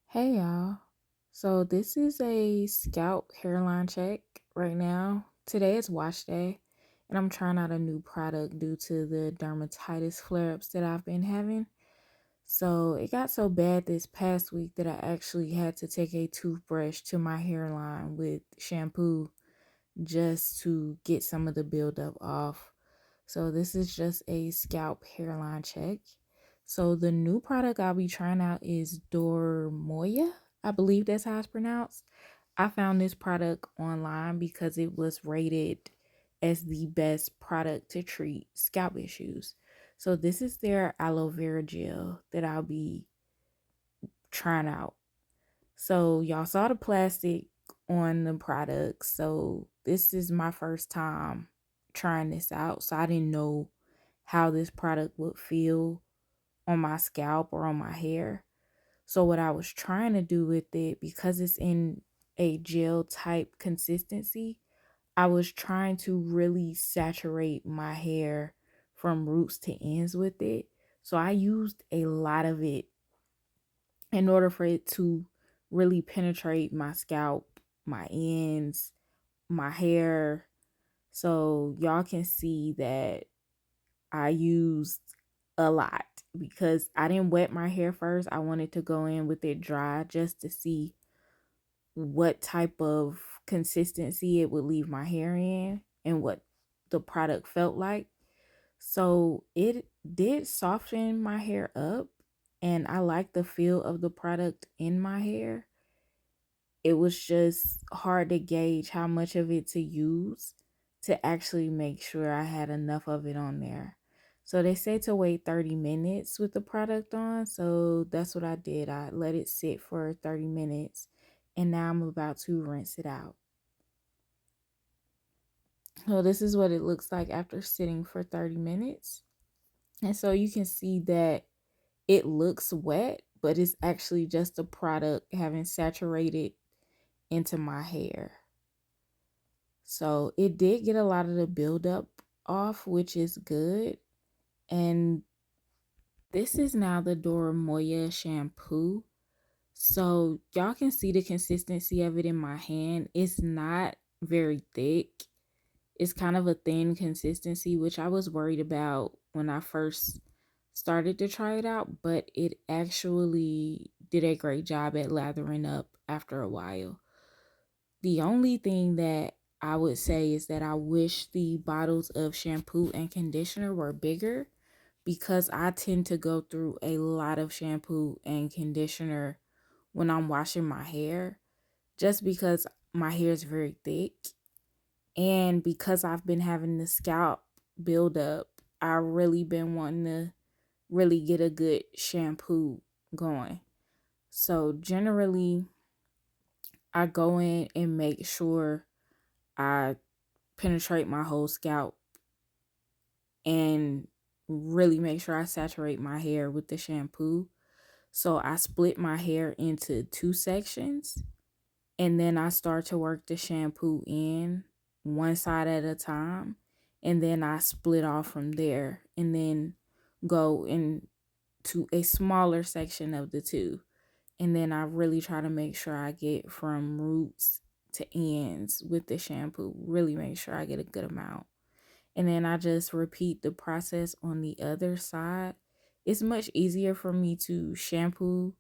Hey y'all. So this is a scalp hairline check right now. Today is wash day and I'm trying out a new product due to the dermatitis flare-ups that I've been having. So it got so bad this past week that I actually had to take a toothbrush to my hairline with shampoo just to get some of the buildup off. So this is just a scalp hairline check. So the new product I'll be trying out is Dormoya. I believe that's how it's pronounced. I found this product online because it was rated as the best product to treat scalp issues. So this is their aloe vera gel that I'll be trying out. So y'all saw the plastic on the product. So this is my first time trying this out. So I didn't know how this product would feel on my scalp or on my hair. So what I was trying to do with it, because it's in a gel type consistency, I was trying to really saturate my hair from roots to ends with it. So I used a lot of it in order for it to really penetrate my scalp, my ends, my hair. So y'all can see that I used a lot because I didn't wet my hair first. I wanted to go in with it dry just to see what type of consistency it would leave my hair in and what the product felt like. So it did soften my hair up and I like the feel of the product in my hair. It was just hard to gauge how much of it to use to actually make sure I had enough of it on there. So they say to wait 30 minutes with the product on. So that's what I did. I let it sit for 30 minutes and now I'm about to rinse it out. So this is what it looks like after sitting for 30 minutes. And so you can see that it looks wet, but it's actually just the product having saturated into my hair. So it did get a lot of the buildup off, which is good. And this is now the Dora Moya shampoo. So y'all can see the consistency of it in my hand. It's not very thick. It's kind of a thin consistency, which I was worried about when I first started to try it out, but it actually did a great job at lathering up after a while. The only thing that I would say is that I wish the bottles of shampoo and conditioner were bigger because I tend to go through a lot of shampoo and conditioner when I'm washing my hair just because my hair is very thick and because I've been having the scalp buildup. I really been wanting to really get a good shampoo going. So generally I go in and make sure I penetrate my whole scalp and really make sure I saturate my hair with the shampoo. So I split my hair into two sections and then I start to work the shampoo in one side at a time. And then I split off from there and then go into a smaller section of the two. And then I really try to make sure I get from roots to ends with the shampoo. Really make sure I get a good amount. And then I just repeat the process on the other side. It's much easier for me to shampoo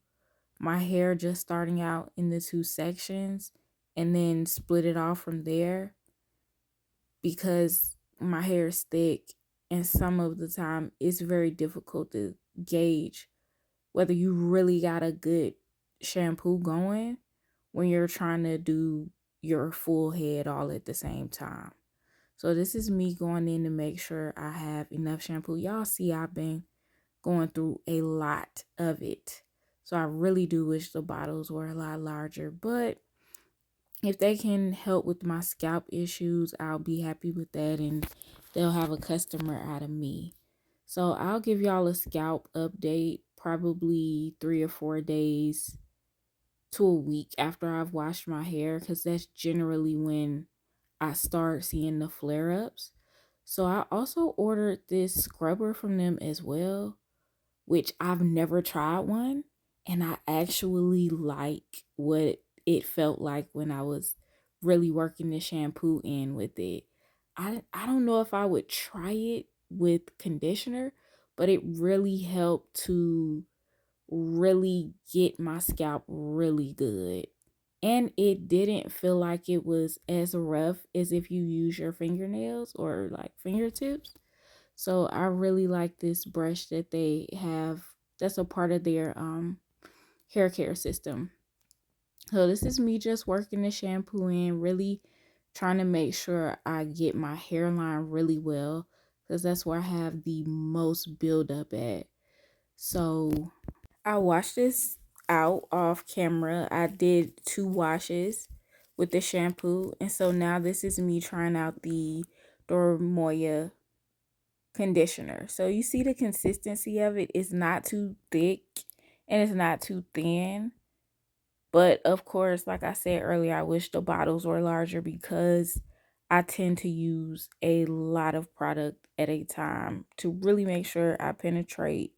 my hair just starting out in the two sections and then split it off from there because my hair is thick and some of the time it's very difficult to gauge whether you really got a good shampoo going when you're trying to do your full head all at the same time. So this is me going in to make sure I have enough shampoo. Y'all see I've been going through a lot of it. So I really do wish the bottles were a lot larger. But if they can help with my scalp issues, I'll be happy with that and they'll have a customer out of me. So I'll give y'all a scalp update probably 3 or 4 days to a week after I've washed my hair because that's generally when I start seeing the flare ups. So I also ordered this scrubber from them as well, which I've never tried one. and I actually like what it felt like when I was really working the shampoo in with it. I don't know if I would try it with conditioner, but it really helped to really get my scalp really good. And it didn't feel like it was as rough as if you use your fingernails or like fingertips. So I really like this brush that they have that's a part of their hair care system. So this is me just working the shampoo in, really trying to make sure I get my hairline really well because that's where I have the most buildup at. So I washed this out off camera. I did 2 washes with the shampoo. And so now this is me trying out the Dermoia conditioner. So you see the consistency of it is not too thick and it's not too thin. But of course, like I said earlier, I wish the bottles were larger because I tend to use a lot of product at a time to really make sure I penetrate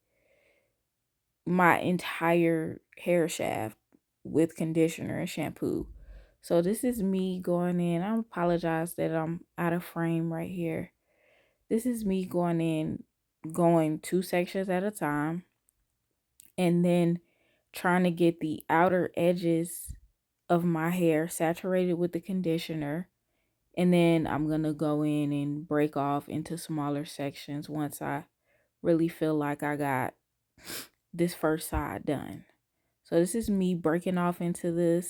my entire hair shaft with conditioner and shampoo. So this is me going in. I apologize that I'm out of frame right here. This is me going in, going 2 sections at a time, and then trying to get the outer edges of my hair saturated with the conditioner. And then I'm going to go in and break off into smaller sections once I really feel like I got this first side done. So this is me breaking off into the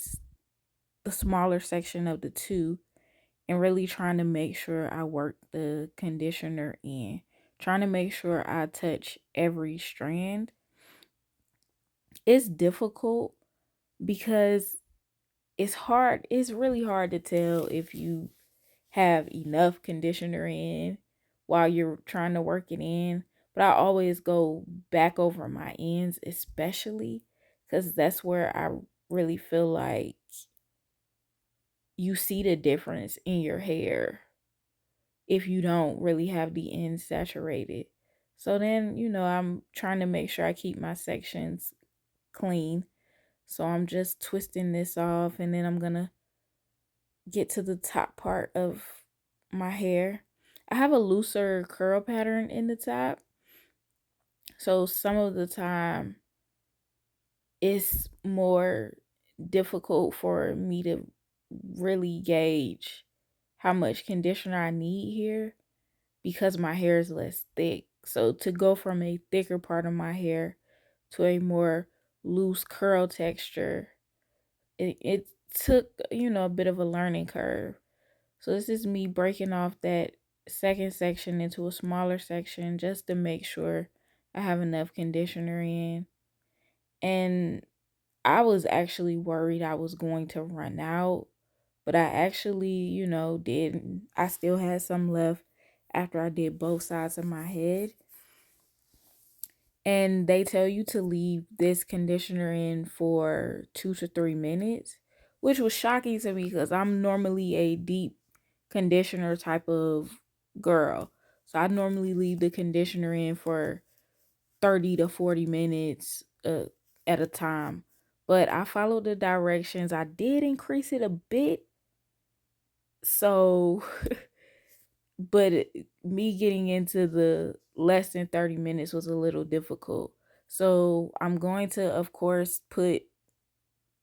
smaller section of the two and really trying to make sure I work the conditioner in. Trying to make sure I touch every strand. It's difficult because it's really hard to tell if you have enough conditioner in while you're trying to work it in. But I always go back over my ends, especially because that's where I really feel like you see the difference in your hair if you don't really have the ends saturated. So then, I'm trying to make sure I keep my sections clean. So I'm just twisting this off and then I'm going to get to the top part of my hair. I have a looser curl pattern in the top. So some of the time it's more difficult for me to really gauge how much conditioner I need here because my hair is less thick. So to go from a thicker part of my hair to a more loose curl texture, it took, a bit of a learning curve. So this is me breaking off that second section into a smaller section just to make sure I have enough conditioner in. And I was actually worried I was going to run out, but I actually, didn't. I still had some left after I did both sides of my head. And they tell you to leave this conditioner in for 2 to 3 minutes, which was shocking to me because I'm normally a deep conditioner type of girl. So I normally leave the conditioner in for 30 to 40 minutes at a time. But I followed the directions. I did increase it a bit. So, but me getting into the less than 30 minutes was a little difficult. So I'm going to, of course, put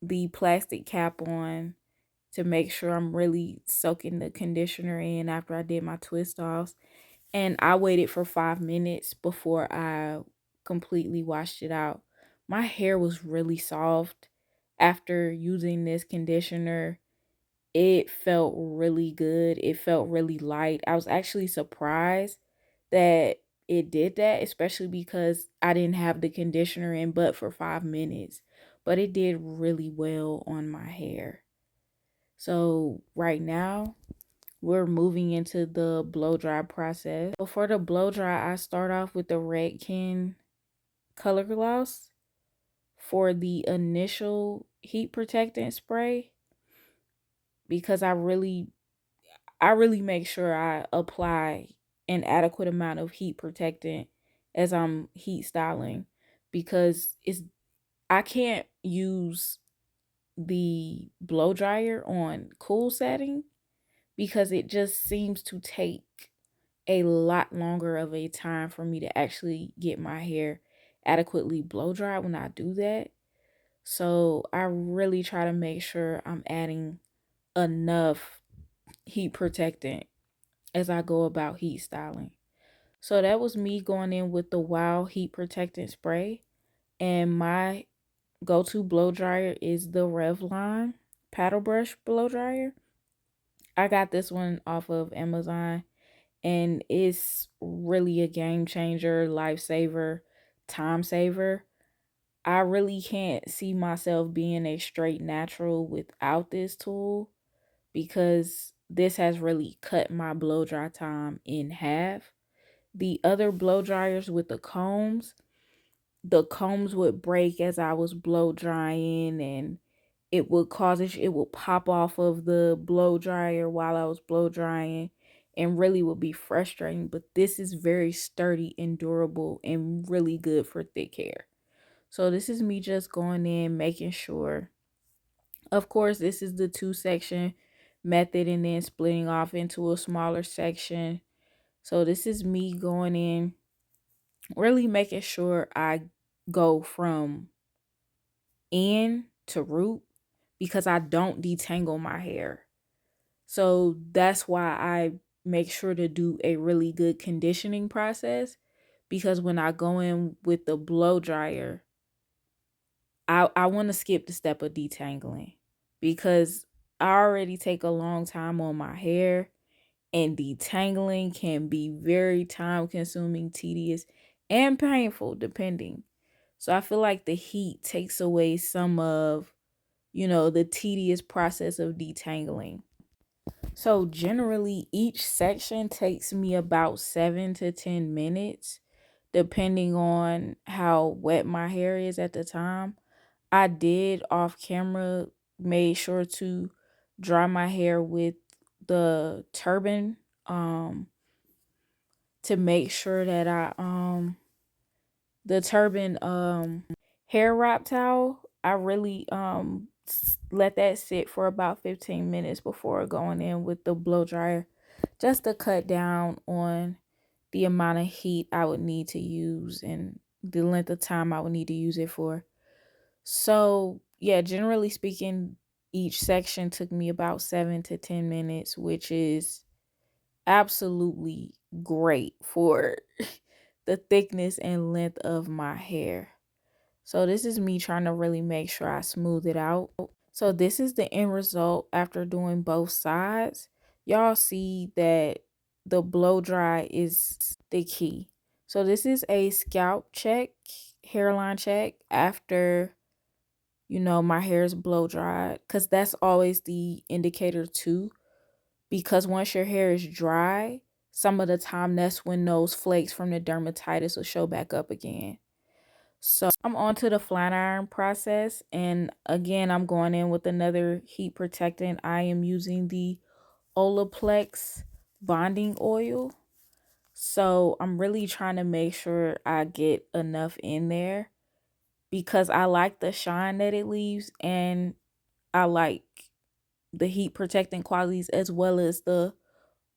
the plastic cap on to make sure I'm really soaking the conditioner in after I did my twist offs. And I waited for 5 minutes before I completely washed it out. My hair was really soft after using this conditioner. It felt really good. It felt really light. I was actually surprised that it did that, especially because I didn't have the conditioner in but for 5 minutes. But it did really well on my hair. So right now, we're moving into the blow dry process. So for the blow dry, I start off with the Redken color gloss for the initial heat protectant spray because I really make sure I apply an adequate amount of heat protectant as I'm heat styling because I can't use the blow dryer on cool setting because it just seems to take a lot longer of a time for me to actually get my hair adequately blow dried when I do that. So I really try to make sure I'm adding enough heat protectant as I go about heat styling. So that was me going in with the Wild Heat Protectant Spray. And my go-to blow dryer is the Revlon paddle brush blow dryer. I got this one off of Amazon and it's really a game changer, lifesaver, time saver. I really can't see myself being a straight natural without this tool because this has really cut my blow dry time in half. The other blow dryers with the combs would break as I was blow drying and it would pop off of the blow dryer while I was blow drying and really would be frustrating. But this is very sturdy and durable and really good for thick hair. So this is me just going in, making sure. Of course, this is the 2 section method and then splitting off into a smaller section. So this is me going in, really making sure I go from end to root because I don't detangle my hair. So that's why I make sure to do a really good conditioning process because when I go in with the blow dryer, I want to skip the step of detangling because I already take a long time on my hair and detangling can be very time consuming, tedious, and painful depending. So I feel like the heat takes away some of, the tedious process of detangling. So generally each section takes me about 7 to 10 minutes depending on how wet my hair is at the time. I did off camera made sure to dry my hair with the turban to make sure that I the turban hair wrap towel, I really let that sit for about 15 minutes before going in with the blow dryer just to cut down on the amount of heat I would need to use and the length of time I would need to use it for. So, yeah, generally speaking, each section took me about 7 to 10 minutes, which is absolutely great for the thickness and length of my hair. So this is me trying to really make sure I smooth it out. So this is the end result after doing both sides. Y'all see that the blow dry is the key. So this is a scalp check, hairline check after my hair is blow dried because that's always the indicator too. Because once your hair is dry, some of the time that's when those flakes from the dermatitis will show back up again. So I'm on to the flat iron process. And again, I'm going in with another heat protectant. I am using the Olaplex bonding oil. So I'm really trying to make sure I get enough in there because I like the shine that it leaves and I like the heat protecting qualities as well as the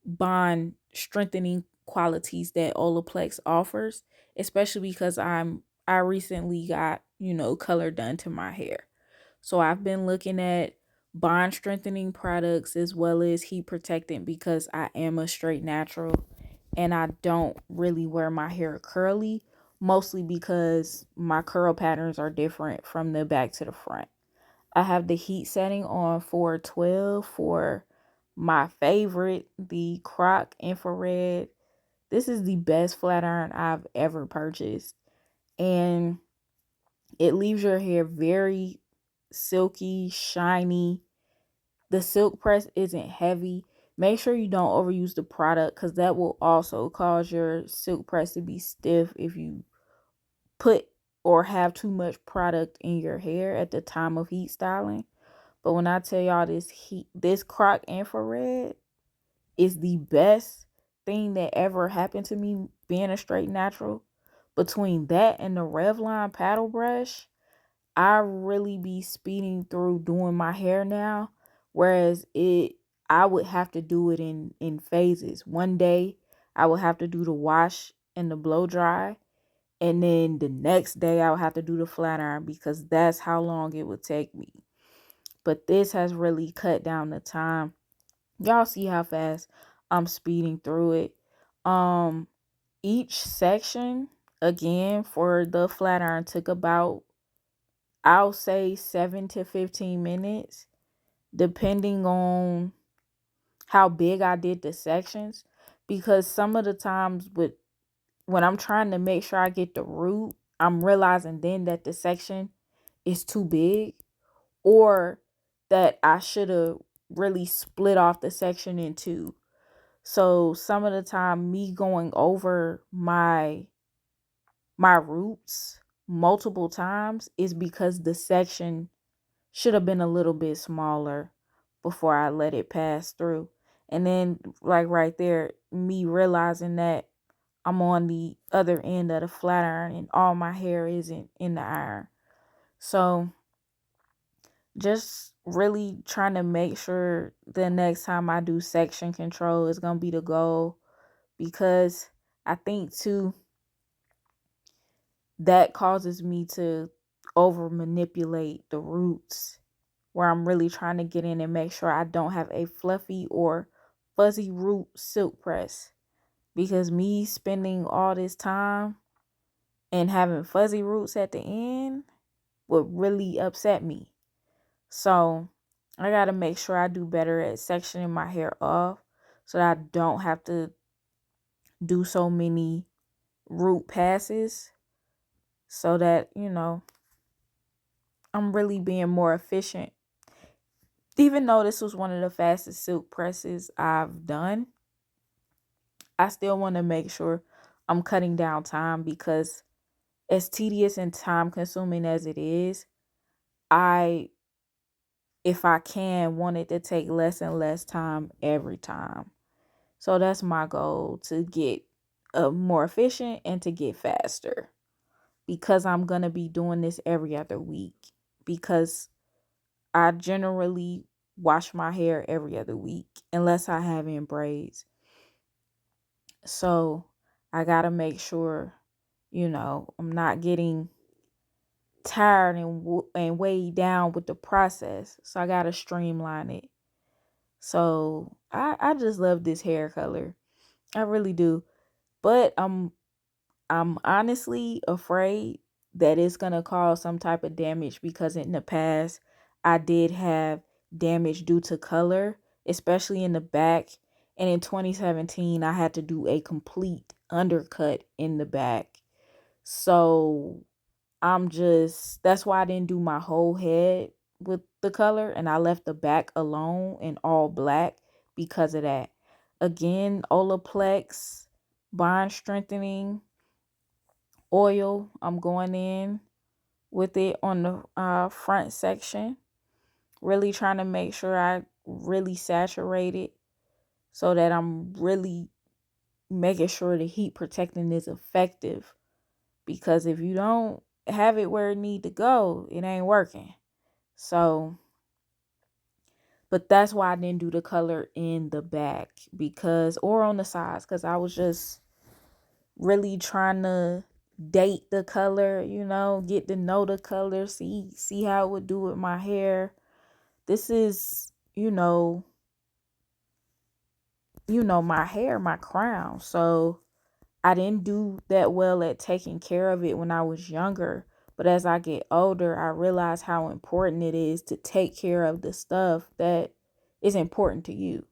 bond strengthening qualities that Olaplex offers, especially because I recently got, color done to my hair. So I've been looking at bond strengthening products as well as heat protectant because I am a straight natural and I don't really wear my hair curly, mostly because my curl patterns are different from the back to the front. I have the heat setting on 412 for my favorite, the Croc Infrared. This is the best flat iron I've ever purchased. And it leaves your hair very silky, shiny. The silk press isn't heavy. Make sure you don't overuse the product because that will also cause your silk press to be stiff if you put or have too much product in your hair at the time of heat styling. But when I tell y'all this Croc Infrared is the best thing that ever happened to me being a straight natural. Between that and the Revlon paddle brush, I really be speeding through doing my hair now, whereas it I would have to do it in phases. One day I would have to do the wash and the blow dry, and then the next day I would have to do the flat iron because that's how long it would take me. But this has really cut down the time. Y'all see how fast I'm speeding through it. Um each section again for the flat iron took about, I'll say, 7 to 15 minutes, depending on how big I did the sections. Because some of the times when I'm trying to make sure I get the root, I'm realizing then that the section is too big, or that I should have really split off the section in two. So some of the time me going over my roots multiple times is because the section should have been a little bit smaller before I let it pass through. And then, like right there, me realizing that I'm on the other end of the flat iron and all my hair isn't in the iron. So, just really trying to make sure the next time I do section control is going to be the goal, because I think too that causes me to over manipulate the roots, where I'm really trying to get in and make sure I don't have a fluffy or fuzzy root silk press. Because me spending all this time and having fuzzy roots at the end would really upset me. So I got to make sure I do better at sectioning my hair off so that I don't have to do so many root passes, so that, I'm really being more efficient. Even though this was one of the fastest silk presses I've done, I still want to make sure I'm cutting down time, because as tedious and time consuming as it is, I, if I can, want it to take less and less time every time. So that's my goal, to get more efficient and to get faster, because I'm going to be doing this every other week, because I generally wash my hair every other week unless I have in braids. So I got to make sure, I'm not getting tired and weighed down with the process. So I got to streamline it. So I just love this hair color. I really do. But I'm honestly afraid that it's going to cause some type of damage, because in the past I did have damage due to color, especially in the back. And in 2017, I had to do a complete undercut in the back. So that's why I didn't do my whole head with the color, and I left the back alone in all black because of that. Again, Olaplex bond strengthening oil, I'm going in with it on the front section, really trying to make sure I really saturate it, so that I'm really making sure the heat protecting is effective. Because if you don't have it where it need to go, it ain't working. So, but that's why I didn't do the color in the back, because, or on the sides, because I was just really trying to date the color, get to know the color, see how it would do with my hair. This is, my hair, my crown. So I didn't do that well at taking care of it when I was younger. But as I get older, I realize how important it is to take care of the stuff that is important to you.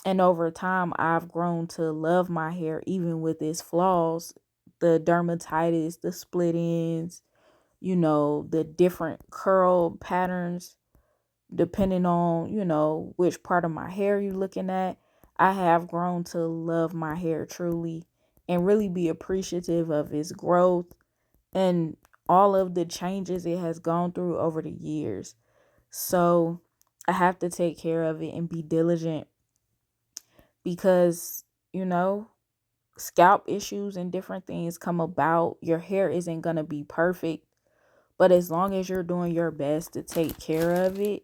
And over time, I've grown to love my hair, even with its flaws, the dermatitis, the split ends, the different curl patterns, depending on, which part of my hair you're looking at. I have grown to love my hair truly, and really be appreciative of its growth and all of the changes it has gone through over the years. So I have to take care of it and be diligent, because, you know, scalp issues and different things come about. Your hair isn't going to be perfect, But as long as you're doing your best to take care of it,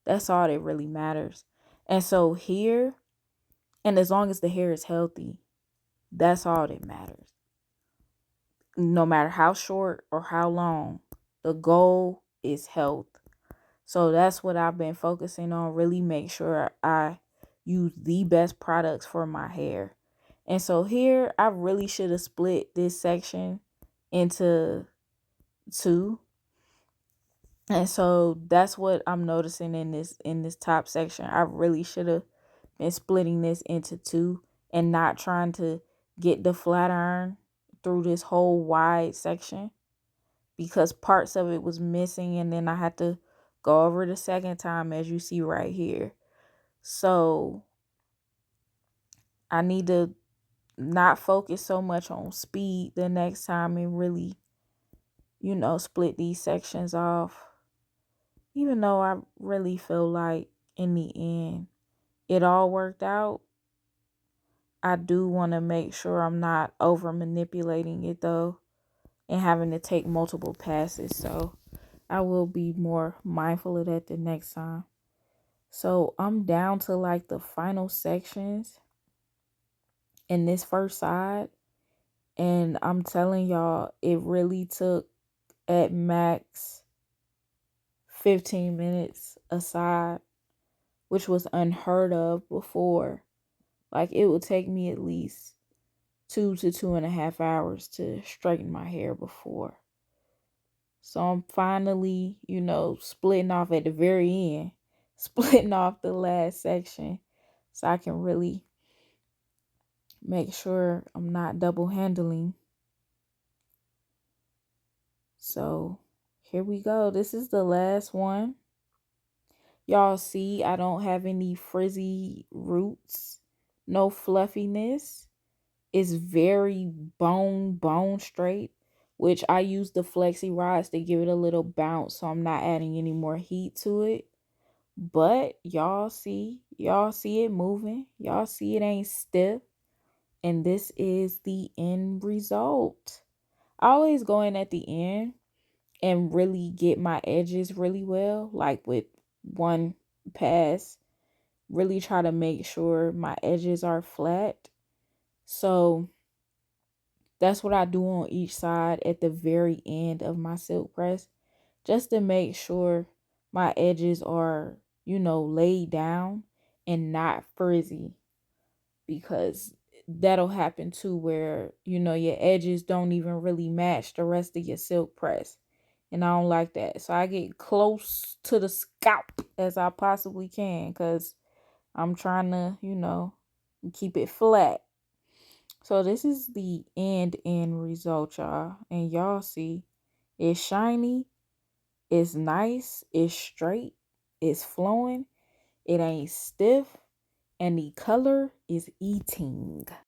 that's all that really matters. And so here, and as long as the hair is healthy, that's all that matters. No matter how short or how long, the goal is health. So that's what I've been focusing on. Really make sure I use the best products for my hair. And so here, I really should have split this section into two. And so that's what I'm noticing in this top section. I really should have been splitting this into two and not trying to get the flat iron through this whole wide section, because parts of it was missing, and then I had to go over the second time, as you see right here. So I need to not focus so much on speed the next time and really, split these sections off. Even though I really feel like in the end it all worked out, I do want to make sure I'm not over manipulating it though and having to take multiple passes. So I will be more mindful of that the next time. So I'm down to like the final sections in this first side. And I'm telling y'all, it really took at max 15 minutes a side, which was unheard of before. Like it would take me at least 2 to 2.5 hours to straighten my hair before. So I'm finally, splitting off at the very end, splitting off the last section so I can really make sure I'm not double handling. So here we go. This is the last one. Y'all see I don't have any frizzy roots, no fluffiness. It's very bone straight, which I use the flexi rods to give it a little bounce so I'm not adding any more heat to it. But y'all see it moving. Y'all see it ain't stiff. And this is the end result. I always go in at the end and really get my edges really well, like with one pass, really try to make sure my edges are flat. So that's what I do on each side at the very end of my silk press, just to make sure my edges are, laid down and not frizzy, because that'll happen too where, your edges don't even really match the rest of your silk press. And I don't like that. So I get close to the scalp as I possibly can, because I'm trying to, keep it flat. So this is the end result, y'all. And y'all see it's shiny, it's nice, it's straight, it's flowing, it ain't stiff, and the color is eating.